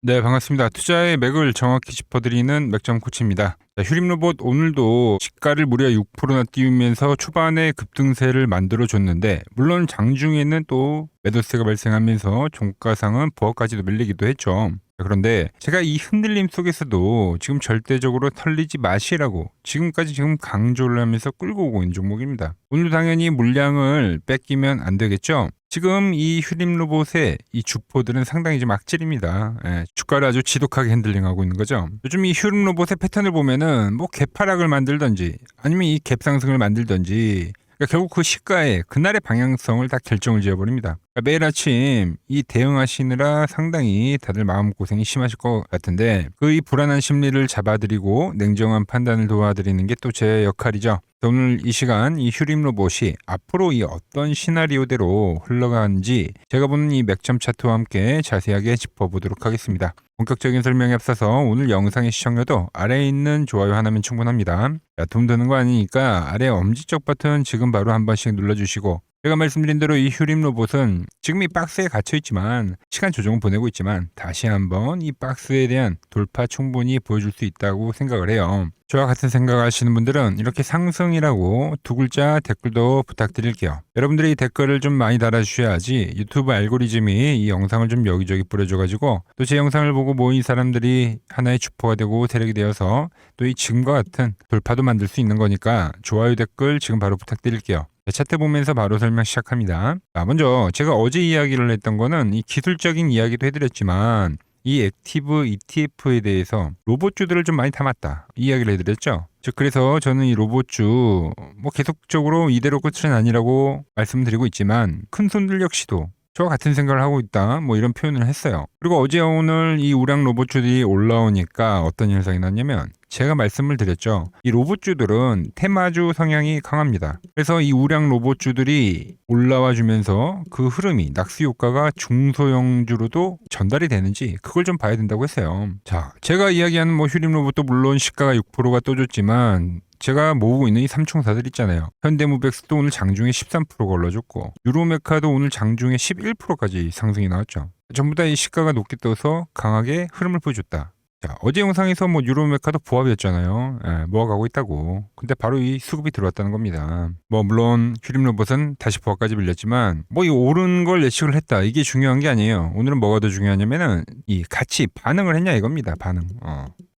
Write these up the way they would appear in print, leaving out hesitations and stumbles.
네, 반갑습니다. 투자의 맥을 정확히 짚어드리는 맥점 코치입니다. 자, 휴림로봇 오늘도 시가를 무려 6%나 띄우면서 초반에 급등세를 만들어줬는데, 물론 장중에는 또 매도세가 발생하면서 종가상은 부하까지도 밀리기도 했죠. 그런데 제가 이 흔들림 속에서도 지금 절대적으로 털리지 마시라고 지금까지 강조를 하면서 끌고 오고 있는 종목입니다. 오늘 당연히 물량을 뺏기면 안 되겠죠. 지금 이 휴림로봇의 이 주포들은 상당히 좀 악질입니다. 주가를 아주 지독하게 핸들링하고 있는 거죠. 요즘 이 휴림로봇의 패턴을 보면은 뭐 갭하락을 만들던지 아니면 이 갭상승을 만들던지, 그러니까 결국 그 시가에 그날의 방향성을 다 결정을 지어버립니다. 그러니까 매일 아침 이 대응하시느라 상당히 다들 마음고생이 심하실 것 같은데, 그 이 불안한 심리를 잡아드리고 냉정한 판단을 도와드리는 게 또 제 역할이죠. 오늘 이 시간 이 휴림로봇이 앞으로 이 어떤 시나리오대로 흘러가는지 제가 보는 이 맥점 차트와 함께 자세하게 짚어보도록 하겠습니다. 본격적인 설명에 앞서서 오늘 영상의 시청료도 아래에 있는 좋아요 하나면 충분합니다. 자, 돈 드는 거 아니니까 아래 엄지척 버튼 지금 바로 한 번씩 눌러주시고, 제가 말씀드린 대로 이 휴림로봇은 지금 이 박스에 갇혀있지만 시간 조정을 보내고 있지만 다시 한번 이 박스에 대한 돌파 충분히 보여줄 수 있다고 생각을 해요. 저와 같은 생각 하시는 분들은 이렇게 상승이라고 두 글자 댓글도 부탁드릴게요. 여러분들이 이 댓글을 좀 많이 달아주셔야지 유튜브 알고리즘이 이 영상을 좀 여기저기 뿌려줘가지고 또 제 영상을 보고 모인 사람들이 하나의 주포가 되고 세력이 되어서 또 이 지금과 같은 돌파도 만들 수 있는 거니까 좋아요 댓글 지금 바로 부탁드릴게요. 차트 보면서 바로 설명 시작합니다. 먼저 제가 어제 이야기를 했던 거는 이 기술적인 이야기도 해드렸지만 이 액티브 ETF에 대해서 로봇주들을 좀 많이 담았다 이 이야기를 해드렸죠. 즉 그래서 저는 이 로봇주 뭐 계속적으로 이대로 끝은 아니라고 말씀드리고 있지만 큰 손들 역시도 저와 같은 생각을 하고 있다 뭐 이런 표현을 했어요. 그리고 어제 오늘 이 우량 로봇주들이 올라오니까 어떤 현상이 났냐면, 제가 말씀을 드렸죠. 이 로봇주들은 테마주 성향이 강합니다. 그래서 이 우량 로봇주들이 올라와 주면서 그 흐름이 낙수 효과가 중소형주로도 전달이 되는지 그걸 좀 봐야 된다고 했어요. 자, 제가 이야기하는 뭐 휴림 로봇도 물론 시가가 6%가 떠줬지만 제가 모으고 있는 이 삼총사들 있잖아요. 현대무백스도 오늘 장중에 13%가 올라줬고 유로메카도 오늘 장중에 11%까지 상승이 나왔죠. 전부 다 이 시가가 높게 떠서 강하게 흐름을 보여줬다. 자, 어제 영상에서 뭐 유로메카도 보합이었잖아요. 모아가고 있다고. 근데 바로 이 수급이 들어왔다는 겁니다. 뭐 물론 휴림로봇은 다시 보합까지 밀렸지만 뭐 이 오른 걸 예측을 했다 이게 중요한 게 아니에요. 오늘은 뭐가 더 중요하냐면은 이 같이 반응을 했냐 이겁니다. 반응.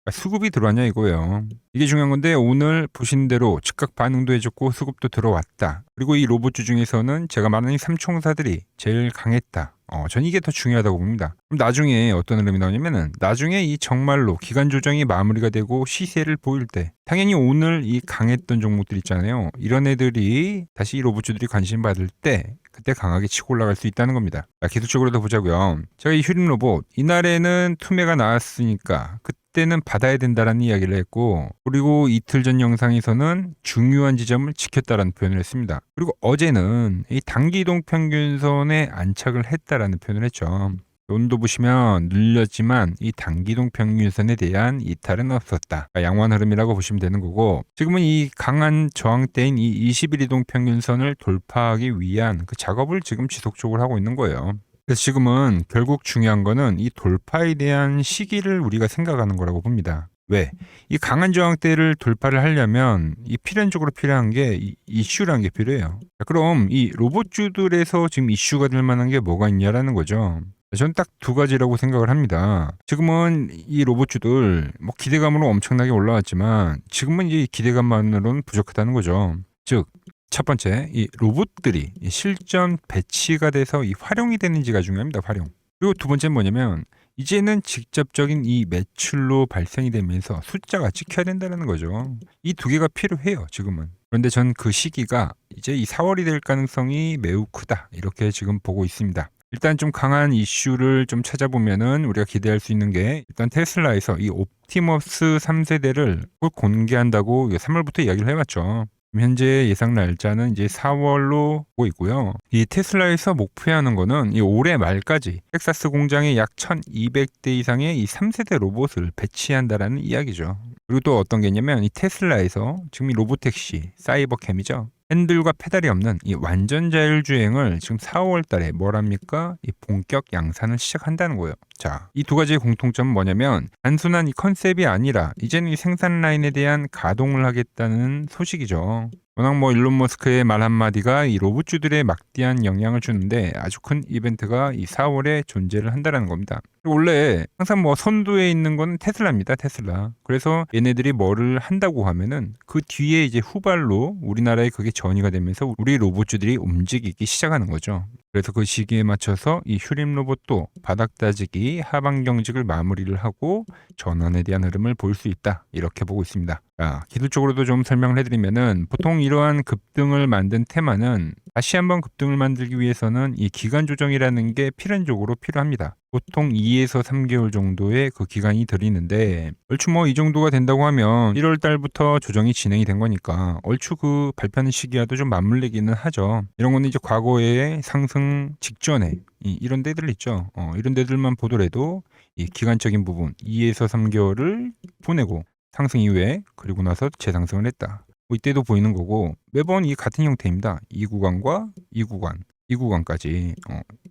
수급이 들어왔냐 이거예요. 이게 중요한 건데 오늘 보신 대로 즉각 반응도 해줬고 수급도 들어왔다. 그리고 이 로봇주 중에서는 제가 말하는 이 삼총사들이 제일 강했다. 전 이게 더 중요하다고 봅니다. 그럼 나중에 어떤 흐름이 나오냐면은 나중에 이 정말로 기간 조정이 마무리가 되고 시세를 보일 때 당연히 오늘 이 강했던 종목들 있잖아요. 이런 애들이 다시 이 로봇주들이 관심 받을 때 그때 강하게 치고 올라갈 수 있다는 겁니다. 자, 기술적으로도 보자고요. 제가 이 휴림 로봇 이날에는 투매가 나왔으니까 그때는 받아야 된다라는 이야기를 했고, 그리고 이틀 전 영상에서는 중요한 지점을 지켰다라는 표현을 했습니다. 그리고 어제는 이 단기이동 평균선에 안착을 했다라는 표현을 했죠. 오늘도 보시면 눌렸지만 이 단기이동 평균선에 대한 이탈은 없었다. 그러니까 양호한 흐름이라고 보시면 되는 거고, 지금은 이 강한 저항대인 이 21이동 평균선을 돌파하기 위한 그 작업을 지금 지속적으로 하고 있는 거예요. 그래서 지금은 결국 중요한 거는 이 돌파에 대한 시기를 우리가 생각하는 거라고 봅니다. 왜? 이 강한 저항대를 돌파를 하려면 이 필연적으로 필요한 게 이 이슈라는 게 필요해요. 자, 그럼 이 로봇주들에서 지금 이슈가 될 만한 게 뭐가 있냐라는 거죠. 저는 딱 두 가지라고 생각을 합니다. 지금은 이 로봇주들 뭐 기대감으로 엄청나게 올라왔지만 지금은 이제 기대감만으로는 부족하다는 거죠. 즉 첫 번째, 이 로봇들이 실전 배치가 돼서 이 활용이 되는지가 중요합니다. 활용. 그리고 두 번째는 뭐냐면 이제는 직접적인 이 매출로 발생이 되면서 숫자가 찍혀야 된다는 거죠. 이 두 개가 필요해요. 지금은. 그런데 전 그 시기가 이제 이 4월이 될 가능성이 매우 크다. 이렇게 지금 보고 있습니다. 일단 좀 강한 이슈를 좀 찾아보면은 우리가 기대할 수 있는 게, 일단 테슬라에서 이 옵티머스 3세대를 곧 공개한다고 3월부터 이야기를 해왔죠. 현재 예상 날짜는 이제 4월로 보고 있고요. 이 테슬라에서 목표하는 거는 이 올해 말까지 텍사스 공장에 약 1200대 이상의 이 3세대 로봇을 배치한다라는 이야기죠. 그리고 또 어떤 게 있냐면 이 테슬라에서 지금 이 로보택시, 사이버캠이죠. 핸들과 페달이 없는 이 완전 자율주행을 지금 4월 달에 뭐랍니까? 이 본격 양산을 시작한다는 거예요. 자, 이 두 가지의 공통점은 뭐냐면 단순한 이 컨셉이 아니라 이제는 이 생산 라인에 대한 가동을 하겠다는 소식이죠. 워낙 일론 머스크의 말 한마디가 이 로봇주들에 막대한 영향을 주는데 아주 큰 이벤트가 이 4월에 존재를 한다는 겁니다. 원래 항상 선두에 있는 건 테슬라입니다. 테슬라. 그래서 얘네들이 뭐를 한다고 하면은 그 뒤에 이제 후발로 우리나라에 그게 전이가 되면서 우리 로봇주들이 움직이기 시작하는 거죠. 그래서 그 시기에 맞춰서 이 휴림 로봇도 바닥 다지기, 하방 경직을 마무리를 하고 전환에 대한 흐름을 볼 수 있다. 이렇게 보고 있습니다. 기술적으로도 좀 설명을 해드리면은 보통 이러한 급등을 만든 테마는 다시 한번 급등을 만들기 위해서는 이 기간 조정이라는 게 필연적으로 필요합니다. 보통 2에서 3개월 정도의 그 기간이 들이는데 얼추 이 정도가 된다고 하면 1월 달부터 조정이 진행이 된 거니까 얼추 그 발표하는 시기와도 좀 맞물리기는 하죠. 이런 거는 이제 과거의 상승 직전에 이런 데들 있죠. 이런 데들만 보더라도 이 기간적인 부분 2에서 3개월을 보내고 상승 이후에 그리고 나서 재상승을 했다. 이때도 보이는 거고 매번 이 같은 형태입니다. 이 구간과 이 구간까지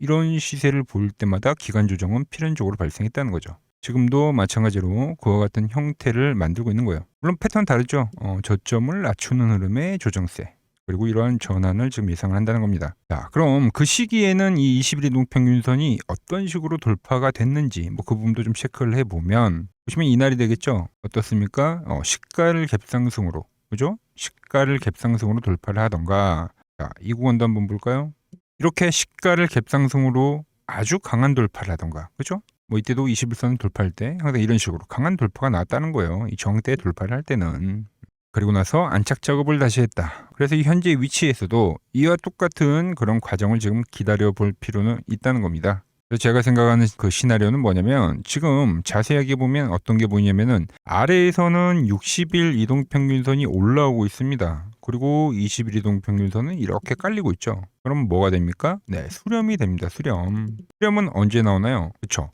이런 시세를 볼 때마다 기간 조정은 필연적으로 발생했다는 거죠. 지금도 마찬가지로 그와 같은 형태를 만들고 있는 거예요. 물론 패턴 다르죠. 저점을 낮추는 흐름의 조정세 그리고 이러한 전환을 지금 예상을 한다는 겁니다. 자, 그럼 그 시기에는 이 21일 동평균선이 어떤 식으로 돌파가 됐는지 그 부분도 좀 체크를 해보면 보시면 이날이 되겠죠. 어떻습니까? 시가를 갭상승으로 그죠? 시가를 갭상승으로 돌파를 하던가 자, 이 구간도 한번 볼까요? 이렇게 시가를 갭상승으로 아주 강한 돌파를 하던가 그죠? 이때도 21선 돌파할 때 항상 이런 식으로 강한 돌파가 나왔다는 거예요. 이 정대 돌파를 할 때는. 그리고 나서 안착 작업을 다시 했다. 그래서 이 현재 위치에서도 이와 똑같은 그런 과정을 지금 기다려 볼 필요는 있다는 겁니다. 그래서 제가 생각하는 그 시나리오는 뭐냐면 지금 자세하게 보면 어떤 게 보이냐면은 아래에서는 60일 이동평균선이 올라오고 있습니다. 그리고 20일 이동평균선은 이렇게 깔리고 있죠. 그럼 뭐가 됩니까? 네, 수렴이 됩니다. 수렴. 수렴은 언제 나오나요? 그렇죠.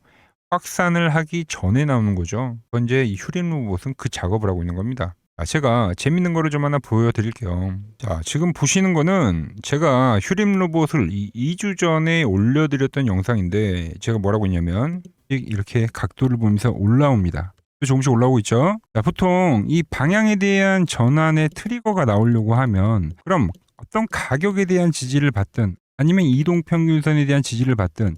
확산을 하기 전에 나오는 거죠. 현재 이 휴림 로봇은 그 작업을 하고 있는 겁니다. 제가 재밌는 거를 좀 하나 보여드릴게요. 자, 지금 보시는 거는 제가 휴림 로봇을 2주 전에 올려드렸던 영상인데 제가 뭐라고 했냐면 이렇게 각도를 보면서 올라옵니다. 조금씩 올라오고 있죠. 자, 보통 이 방향에 대한 전환의 트리거가 나오려고 하면 그럼 어떤 가격에 대한 지지를 받든 아니면 이동평균선에 대한 지지를 받든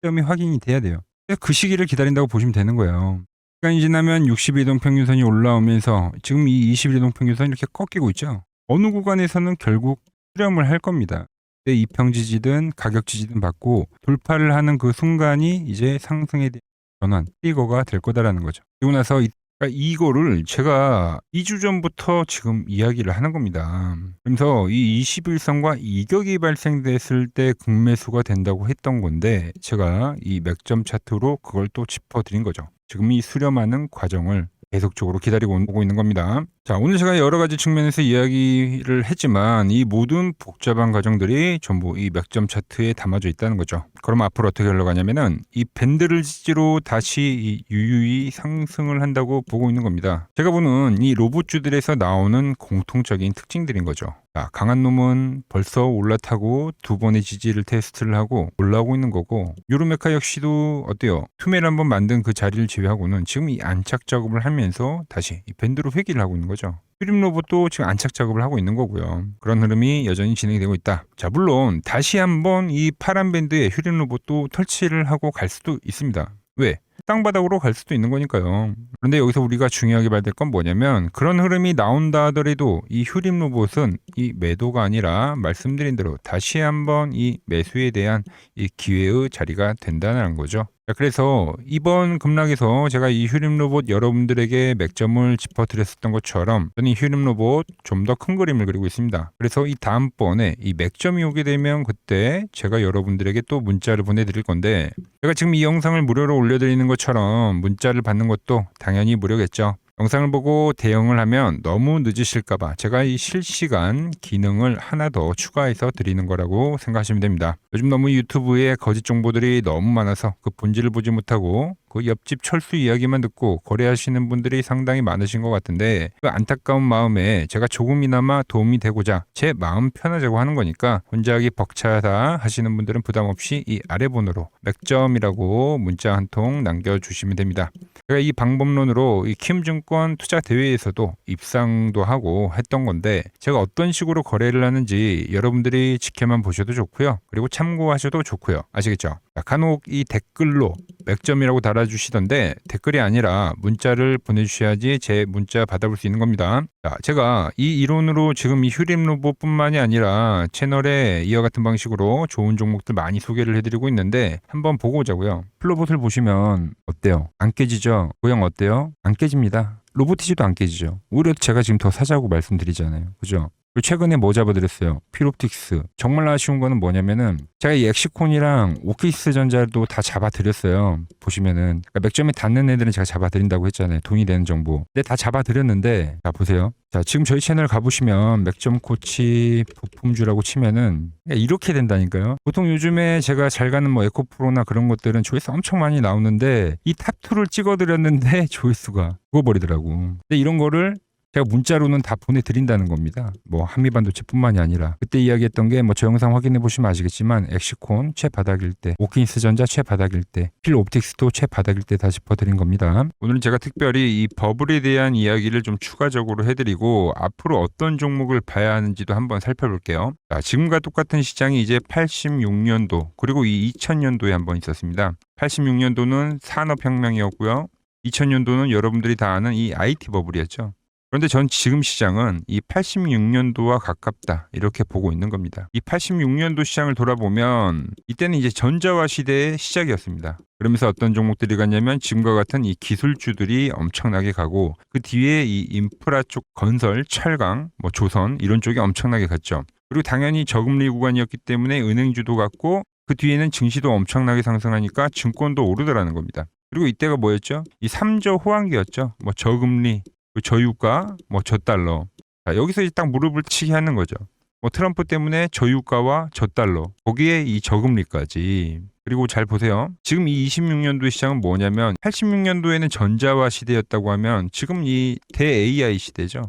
점이 확인이 돼야 돼요. 그 시기를 기다린다고 보시면 되는 거예요. 시간이 지나면 60일이동 평균선이 올라오면서 지금 이 21일이동 평균선이 이렇게 꺾이고 있죠. 어느 구간에서는 결국 수렴을 할 겁니다. 내 이평 지지든 가격 지지든 받고 돌파를 하는 그 순간이 이제 상승에 대한 전환, 트리거가 될 거다라는 거죠. 그리고 나서 이거를 제가 2주 전부터 지금 이야기를 하는 겁니다. 그래서 이 21선과 이격이 발생됐을 때 극매수가 된다고 했던 건데 제가 이 맥점 차트로 그걸 또 짚어드린 거죠. 지금 이 수렴하는 과정을 계속적으로 기다리고 오고 있는 겁니다. 자, 오늘 제가 여러 가지 측면에서 이야기를 했지만 이 모든 복잡한 과정들이 전부 이 맥점 차트에 담아져 있다는 거죠. 그럼 앞으로 어떻게 흘러가냐면은 이 밴드를 지지로 다시 유유히 상승을 한다고 보고 있는 겁니다. 제가 보는 이 로봇주들에서 나오는 공통적인 특징들인 거죠. 자, 강한 놈은 벌써 올라타고 두 번의 지지를 테스트를 하고 올라오고 있는 거고 유로메카 역시도 어때요? 투매를 한번 만든 그 자리를 제외하고는 지금 이 안착 작업을 하면서 다시 이 밴드로 회귀를 하고 있는 거죠. 휴림 로봇도 지금 안착 작업을 하고 있는 거고요. 그런 흐름이 여전히 진행이 되고 있다. 자, 물론 다시 한번 이 파란 밴드에 휴림 로봇도 터치를 하고 갈 수도 있습니다. 왜? 땅바닥으로 갈 수도 있는 거니까요. 그런데 여기서 우리가 중요하게 봐야 될 건 뭐냐면 그런 흐름이 나온다 하더라도 이 휴림 로봇은 이 매도가 아니라 말씀드린 대로 다시 한번 이 매수에 대한 이 기회의 자리가 된다는 거죠. 자, 그래서 이번 급락에서 제가 이 휴림 로봇 여러분들에게 맥점을 짚어드렸었던 것처럼 저는 이 휴림 로봇 좀 더 큰 그림을 그리고 있습니다. 그래서 이 다음번에 이 맥점이 오게 되면 그때 제가 여러분들에게 또 문자를 보내드릴 건데 제가 지금 이 영상을 무료로 올려드리는 것처럼 문자를 받는 것도 당연히 무료겠죠. 영상을 보고 대응을 하면 너무 늦으실까봐 제가 이 실시간 기능을 하나 더 추가해서 드리는 거라고 생각하시면 됩니다. 요즘 너무 유튜브에 거짓 정보들이 너무 많아서 그 본질을 보지 못하고 그 옆집 철수 이야기만 듣고 거래하시는 분들이 상당히 많으신 것 같은데 그 안타까운 마음에 제가 조금이나마 도움이 되고자 제 마음 편하자고 하는 거니까 혼자 하기 벅차다 하시는 분들은 부담 없이 이 아래 번호로 맥점이라고 문자 한 통 남겨주시면 됩니다. 제가 이 방법론으로 이 키움증권 투자 대회에서도 입상도 하고 했던 건데 제가 어떤 식으로 거래를 하는지 여러분들이 지켜만 보셔도 좋고요. 그리고 참고하셔도 좋고요. 아시겠죠? 간혹 이 댓글로 맥점이라고 달아주시던데 댓글이 아니라 문자를 보내주셔야지 제 문자 받아볼 수 있는 겁니다. 자, 제가 이 이론으로 지금 이 휴림로봇뿐만이 아니라 채널에 이와 같은 방식으로 좋은 종목들 많이 소개를 해드리고 있는데 한번 보고 오자고요. 플로봇을 보시면 어때요? 안 깨지죠? 고형 어때요? 안 깨집니다. 로보티지도 안 깨지죠. 오히려 제가 지금 더 사자고 말씀드리잖아요. 그죠? 그리고 최근에 뭐 잡아드렸어요? 필옵틱스. 정말 아쉬운 거는 뭐냐면은 제가 이 엑시콘이랑 오키스 전자도 다 잡아드렸어요. 보시면은 그러니까 맥점에 닿는 애들은 제가 잡아드린다고 했잖아요. 돈이 되는 정보. 근데 다 잡아드렸는데 자 보세요. 자 지금 저희 채널 가보시면 맥점 코치 부품주라고 치면은 이렇게 된다니까요. 보통 요즘에 제가 잘 가는 뭐 에코프로나 그런 것들은 조회수 엄청 많이 나오는데 이 탑2를 찍어드렸는데 조회수가 죽어버리더라고. 근데 이런 거를 제가 문자로는 다 보내드린다는 겁니다. 뭐 한미반도체뿐만이 아니라 그때 이야기했던 게 뭐 저 영상 확인해 보시면 아시겠지만 엑시콘 최바닥일 때, 오킨스 전자 최바닥일 때, 필옵틱스도 최바닥일 때 다 짚어드린 겁니다. 오늘은 제가 특별히 이 버블에 대한 이야기를 좀 추가적으로 해드리고 앞으로 어떤 종목을 봐야 하는지도 한번 살펴볼게요. 자, 지금과 똑같은 시장이 이제 86년도 그리고 이 2000년도에 한번 있었습니다. 86년도는 산업혁명이었고요. 2000년도는 여러분들이 다 아는 이 IT 버블이었죠. 그런데 전 지금 시장은 이 86년도와 가깝다 이렇게 보고 있는 겁니다. 이 86년도 시장을 돌아보면 이때는 이제 전자화 시대의 시작이었습니다. 그러면서 어떤 종목들이 갔냐면 지금과 같은 이 기술주들이 엄청나게 가고 그 뒤에 이 인프라 쪽 건설, 철강, 뭐 조선 이런 쪽이 엄청나게 갔죠. 그리고 당연히 저금리 구간이었기 때문에 은행주도 갔고 그 뒤에는 증시도 엄청나게 상승하니까 증권도 오르더라는 겁니다. 그리고 이때가 뭐였죠? 이 3조 호황기였죠. 뭐 저금리 저유가, 뭐 저달러. 자, 여기서 이제 딱 무릎을 치게 하는 거죠. 뭐 트럼프 때문에 저유가와 저달러, 거기에 이 저금리까지. 그리고 잘 보세요. 지금 이 26년도 시장은 뭐냐면 86년도에는 전자화 시대였다고 하면 지금 이 대 AI 시대죠.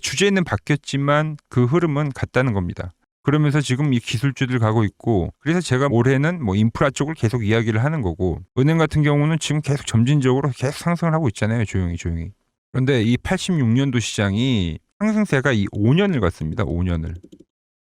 주제는 바뀌었지만 그 흐름은 같다는 겁니다. 그러면서 지금 이 기술주들 가고 있고 그래서 제가 올해는 뭐 인프라 쪽을 계속 이야기를 하는 거고 은행 같은 경우는 지금 계속 점진적으로 계속 상승을 하고 있잖아요. 조용히. 그런데 이 86년도 시장이 상승세가 이 5년을 갔습니다. 5년을.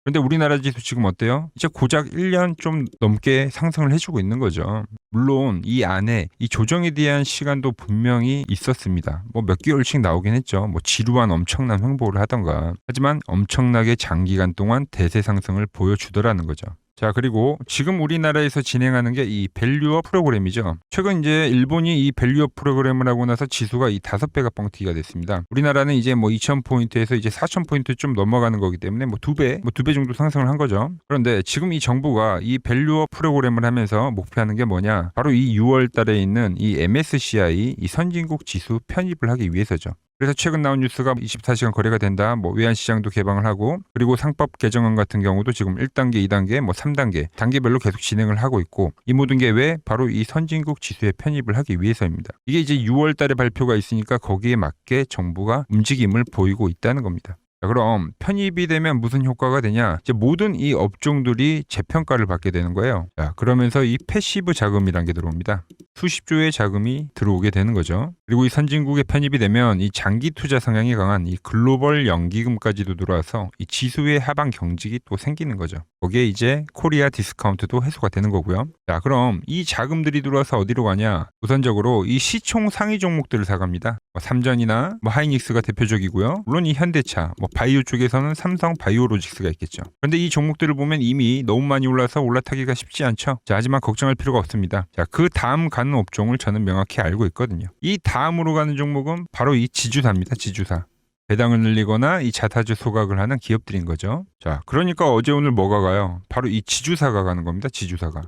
그런데 우리나라 지수 지금 어때요? 이제 고작 1년 좀 넘게 상승을 해주고 있는 거죠. 물론 이 안에 이 조정에 대한 시간도 분명히 있었습니다. 뭐 몇 개월씩 나오긴 했죠. 뭐 지루한 엄청난 횡보를 하던가. 하지만 엄청나게 장기간 동안 대세 상승을 보여주더라는 거죠. 자, 그리고 지금 우리나라에서 진행하는 게 이 밸류업 프로그램이죠. 최근 이제 일본이 이 밸류업 프로그램을 하고 나서 지수가 이 5배가 뻥튀기가 됐습니다. 우리나라는 이제 뭐 2,000포인트에서 이제 4,000포인트 좀 넘어가는 거기 때문에 뭐 2배 정도 상승을 한 거죠. 그런데 지금 이 정부가 이 밸류업 프로그램을 하면서 목표하는 게 뭐냐? 바로 이 6월 달에 있는 이 MSCI 이 선진국 지수 편입을 하기 위해서죠. 그래서 최근 나온 뉴스가 24시간 거래가 된다. 뭐 외환시장도 개방을 하고 그리고 상법 개정안 같은 경우도 지금 1단계, 2단계, 뭐 3단계 단계별로 계속 진행을 하고 있고 이 모든 게 왜? 바로 이 선진국 지수에 편입을 하기 위해서입니다. 이게 이제 6월 달에 발표가 있으니까 거기에 맞게 정부가 움직임을 보이고 있다는 겁니다. 자, 그럼 편입이 되면 무슨 효과가 되냐? 이제 모든 이 업종들이 재평가를 받게 되는 거예요. 자, 그러면서 이 패시브 자금이라는 게 들어옵니다. 수십조의 자금이 들어오게 되는 거죠. 그리고 이 선진국에 편입이 되면 이 장기 투자 성향이 강한 이 글로벌 연기금까지도 들어와서 이 지수의 하방 경직이 또 생기는 거죠. 거기에 이제 코리아 디스카운트도 해소가 되는 거고요. 자, 그럼 이 자금들이 들어와서 어디로 가냐? 우선적으로 이 시총 상위 종목들을 사갑니다. 뭐 삼전이나 뭐 하이닉스가 대표적이고요. 물론 이 현대차, 뭐 바이오 쪽에서는 삼성 바이오로직스가 있겠죠. 그런데 이 종목들을 보면 이미 너무 많이 올라서 올라타기가 쉽지 않죠. 자, 하지만 걱정할 필요가 없습니다. 자, 그 다음 가는 업종을 저는 명확히 알고 있거든요. 이 다음으로 가는 종목은 바로 이 지주사입니다. 지주사. 배당을 늘리거나 이 자사주 소각을 하는 기업들인 거죠. 자, 그러니까 어제 오늘 뭐가 가요? 바로 이 지주사가 가는 겁니다. 지주사가.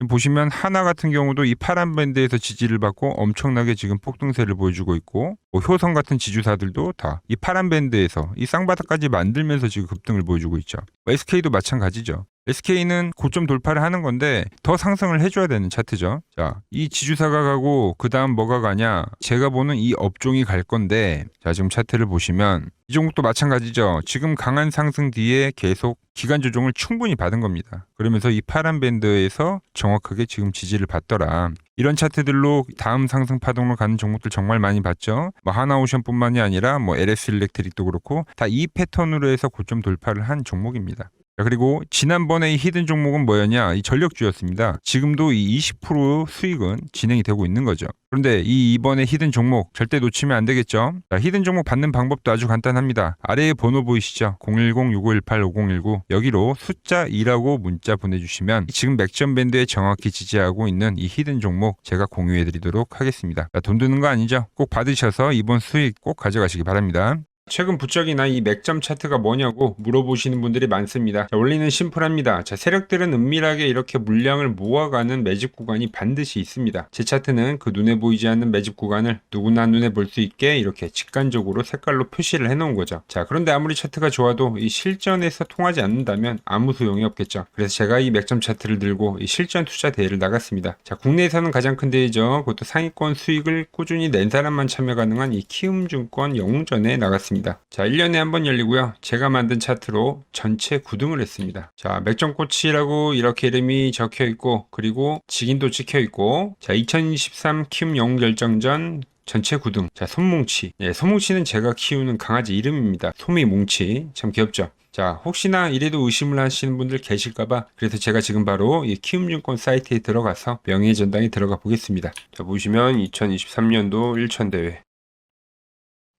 보시면 하나 같은 경우도 이 파란 밴드에서 지지를 받고 엄청나게 지금 폭등세를 보여주고 있고 뭐 효성 같은 지주사들도 다 이 파란 밴드에서 이 쌍바닥까지 만들면서 지금 급등을 보여주고 있죠. SK도 마찬가지죠. SK는 고점 돌파를 하는 건데 더 상승을 해줘야 되는 차트죠. 자, 이 지주사가 가고 그 다음 뭐가 가냐? 제가 보는 이 업종이 갈 건데, 자, 지금 차트를 보시면 이 종목도 마찬가지죠. 지금 강한 상승 뒤에 계속 기간 조정을 충분히 받은 겁니다. 그러면서 이 파란 밴드에서 정확하게 지금 지지를 받더라. 이런 차트들로 다음 상승 파동으로 가는 종목들 정말 많이 봤죠. 뭐 하나오션뿐만이 아니라 뭐 LS 일렉트릭도 그렇고 다 이 패턴으로 해서 고점 돌파를 한 종목입니다. 자, 그리고 지난번에 이 히든 종목은 뭐였냐? 이 전력주였습니다. 지금도 이 20% 수익은 진행이 되고 있는 거죠. 그런데 이번에 히든 종목 절대 놓치면 안 되겠죠? 자, 히든 종목 받는 방법도 아주 간단합니다. 아래에 번호 보이시죠? 010-6518-5019 여기로 숫자 2라고 문자 보내주시면 지금 맥점 밴드에 정확히 지지하고 있는 이 히든 종목 제가 공유해드리도록 하겠습니다. 자, 돈 드는 거 아니죠? 꼭 받으셔서 이번 수익 꼭 가져가시기 바랍니다. 최근 부쩍이나 이 맥점 차트가 뭐냐고 물어보시는 분들이 많습니다. 자, 원리는 심플합니다. 자, 세력들은 은밀하게 이렇게 물량을 모아가는 매집 구간이 반드시 있습니다. 제 차트는 그 눈에 보이지 않는 매집 구간을 누구나 눈에 볼 수 있게 이렇게 직관적으로 색깔로 표시를 해놓은 거죠. 자, 그런데 아무리 차트가 좋아도 이 실전에서 통하지 않는다면 아무 소용이 없겠죠. 그래서 제가 이 맥점 차트를 들고 이 실전 투자 대회를 나갔습니다. 자, 국내에서는 가장 큰 대회죠. 그것도 상위권 수익을 꾸준히 낸 사람만 참여 가능한 이 키움증권 영웅전에 나갔습니다. 자, 1년에 한 번 열리고요. 제가 만든 차트로 전체 9등을 했습니다. 자, 맥점코치라고 이렇게 이름이 적혀 있고, 그리고 직인도 찍혀 있고, 자, 2023 키움 영웅 결정전 전체 9등. 자, 솜뭉치. 예, 솜뭉치는 제가 키우는 강아지 이름입니다. 솜이뭉치. 참 귀엽죠? 자, 혹시나 이래도 의심을 하시는 분들 계실까봐 그래서 제가 지금 바로 이 키움증권 사이트에 들어가서 명예의 전당에 들어가 보겠습니다. 자, 보시면 2023년도 1천대회.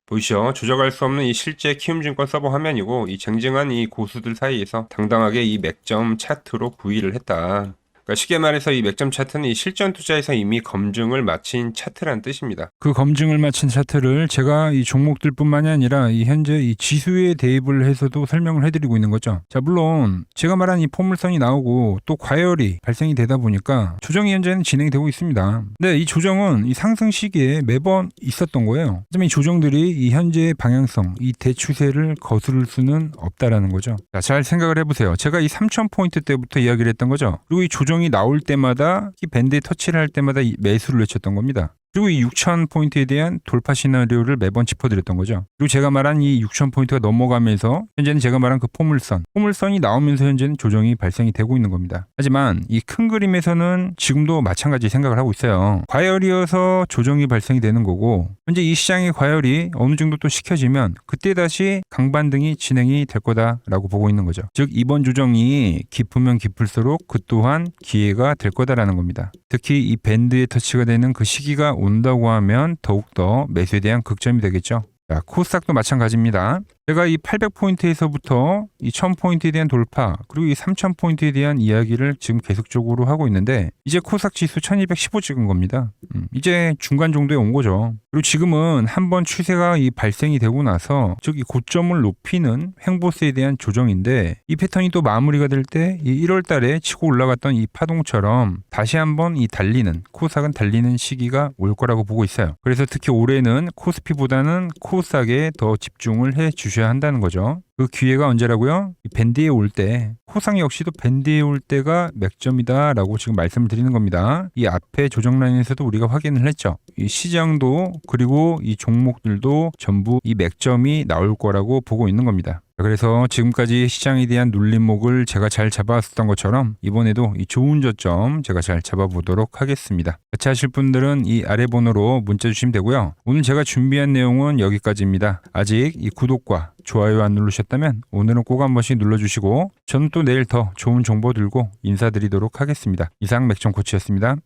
보이시죠? 조작할 수 없는 이 실제 키움증권 서버 화면이고 이 쟁쟁한 이 고수들 사이에서 당당하게 이 맥점 차트로 구의를 했다. 그러니까 쉽게 말해서 이 맥점 차트는 이 실전 투자에서 이미 검증을 마친 차트란 뜻입니다. 그 검증을 마친 차트를 제가 이 종목들뿐만이 아니라 이 현재 이 지수에 대입을 해서도 설명을 해드리고 있는 거죠. 자, 물론 제가 말한 이 포물선이 나오고 또 과열이 발생이 되다 보니까 조정이 현재는 진행이 되고 있습니다. 근데 이 조정은 이 상승 시기에 매번 있었던 거예요. 하지만 이 조정들이 이 현재의 방향성, 이 대추세를 거스를 수는 없다라는 거죠. 자, 잘 생각을 해보세요. 제가 이 3,000포인트 때부터 이야기를 했던 거죠. 그리고 이 조정이 나올 때마다 이 밴드에 터치를 할 때마다 이 매수를 외쳤던 겁니다. 그리고 이 6,000포인트에 대한 돌파 시나리오를 매번 짚어드렸던 거죠. 그리고 제가 말한 이 6,000포인트가 넘어가면서 현재는 제가 말한 그 포물선이 나오면서 현재는 조정이 발생이 되고 있는 겁니다. 하지만 이 큰 그림에서는 지금도 마찬가지 생각을 하고 있어요. 과열이어서 조정이 발생이 되는 거고 현재 이 시장의 과열이 어느 정도 또 식혀지면 그때 다시 강반등이 진행이 될 거다라고 보고 있는 거죠. 즉 이번 조정이 깊으면 깊을수록 그 또한 기회가 될 거다라는 겁니다. 특히 이 밴드에 터치가 되는 그 시기가 온다고 하면 더욱더 매수에 대한 극점이 되겠죠. 자, 코스닥도 마찬가지입니다. 제가 이 800포인트에서부터 이 1000포인트에 대한 돌파 그리고 이 3000포인트에 대한 이야기를 지금 계속적으로 하고 있는데 이제 코스닥 지수 1215 찍은 겁니다. 이제 중간 정도에 온 거죠. 그리고 지금은 한번 추세가 이 발생이 되고 나서 즉 이 고점을 높이는 횡보세에 대한 조정인데 이 패턴이 또 마무리가 될 때 이 1월 달에 치고 올라갔던 이 파동처럼 다시 한번 이 코스닥은 달리는 시기가 올 거라고 보고 있어요. 그래서 특히 올해는 코스피보다는 코스닥에 더 집중을 해 주셔야 한다는 거죠. 그 기회가 언제라고요? 밴드에 올 때, 코스닥 역시도 밴드에 올 때가 맥점이다라고 지금 말씀을 드리는 겁니다. 이 앞에 조정 라인에서도 우리가 확인을 했죠. 이 시장도 그리고 이 종목들도 전부 이 맥점이 나올 거라고 보고 있는 겁니다. 그래서 지금까지 시장에 대한 눌림목을 제가 잘 잡아왔었던 것처럼 이번에도 이 좋은 저점 제가 잘 잡아보도록 하겠습니다. 같이 하실 분들은 이 아래 번호로 문자 주시면 되고요. 오늘 제가 준비한 내용은 여기까지입니다. 아직 이 구독과 좋아요 안 누르셨다면 오늘은 꼭 한 번씩 눌러주시고 저는 또 내일 더 좋은 정보 들고 인사드리도록 하겠습니다. 이상 맥점 코치였습니다.